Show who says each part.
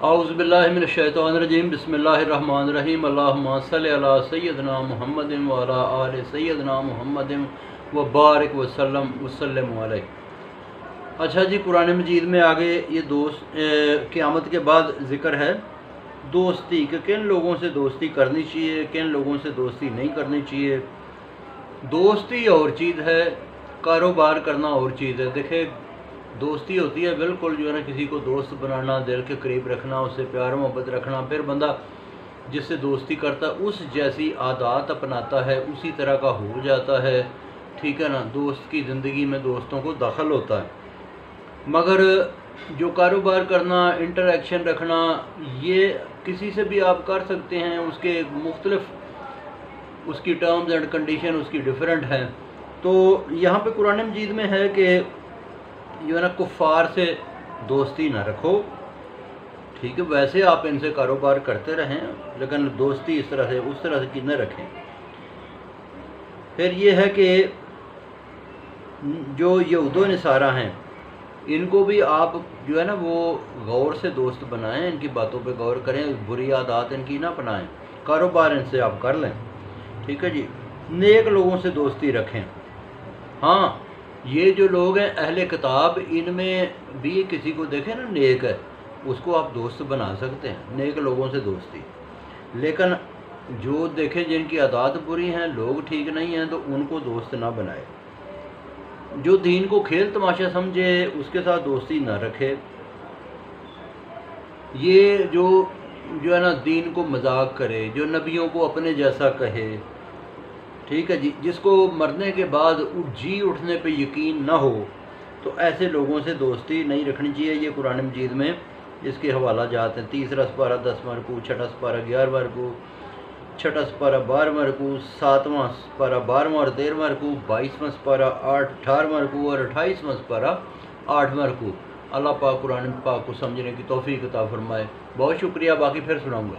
Speaker 1: औज़ुबिल्लाहिमिनश्शैतानिर्रजीम बिस्मिल्लाहिर्रहमानिर्रहीम अल्लाहुम्मा सल्लि अला सय्यिदिना मुहम्मदिन व अला आलि सय्यिदिना मुहम्मदिन व बारिक वसल्लम वसल्लम अलैहि। अच्छा जी, कुरान मजीद में आगे ये क़यामत के बाद ज़िक्र है दोस्ती कि किन लोगों से दोस्ती करनी चाहिए, किन लोगों से दोस्ती नहीं करनी चाहिए। दोस्ती और चीज़ है, कारोबार करना और चीज़ है। देखे, दोस्ती होती है बिल्कुल जो है ना, किसी को दोस्त बनाना, दिल के करीब रखना, उससे प्यार मोहब्बत रखना, फिर बंदा जिससे दोस्ती करता है उस जैसी आदत अपनाता है, उसी तरह का हो जाता है, ठीक है ना। दोस्त की ज़िंदगी में दोस्तों को दखल होता है, मगर जो कारोबार करना, इंटरेक्शन रखना, ये किसी से भी आप कर सकते हैं। उसके मुख्तलिफ उसकी टर्म्स एंड कंडीशन उसकी डिफरेंट हैं। तो यहाँ पे कुरान मजीद में है कि जो है ना, कुफ़ार से दोस्ती ना रखो, ठीक है। वैसे आप इनसे कारोबार करते रहें, लेकिन दोस्ती इस तरह से उस तरह से की न रखें। फिर ये है कि जो यहूद नसारा हैं, इनको भी आप जो है ना वो गौर से दोस्त बनाएं, इनकी बातों पे गौर करें, बुरी आदत इनकी ना अपनाएं, कारोबार इनसे आप कर लें, ठीक है जी। नेक लोगों से दोस्ती रखें। हाँ, ये जो लोग हैं अहले किताब, इनमें भी किसी को देखें ना नेक है, उसको आप दोस्त बना सकते हैं, नेक लोगों से दोस्ती। लेकिन जो देखें जिनकी आदत बुरी हैं, लोग ठीक नहीं हैं, तो उनको दोस्त ना बनाए। जो दीन को खेल तमाशा समझे उसके साथ दोस्ती ना रखे। ये जो है ना दीन को मजाक करे, जो नबियों को अपने जैसा कहे, ठीक है जी, जिसको मरने के बाद जी उठने पे यकीन ना हो, तो ऐसे लोगों से दोस्ती नहीं रखनी चाहिए। ये कुरान मजीद में इसके हवाला जाते हैं। 3रा सपारा 10वां रुकू, 6ठा सपारा 11वां रुकू, 6ठा सपारा 12वां रुकू, 7वां सपारा 12वां और 13वां रुकू, 22वां सपारा 18वां रुकू और 28वां सपारा 8वां रुकू। अल्लाह पाक कुरान पाक को समझने की तौफीक अता फरमाए। बहुत शुक्रिया, बाकी फिर सुनाऊँगा।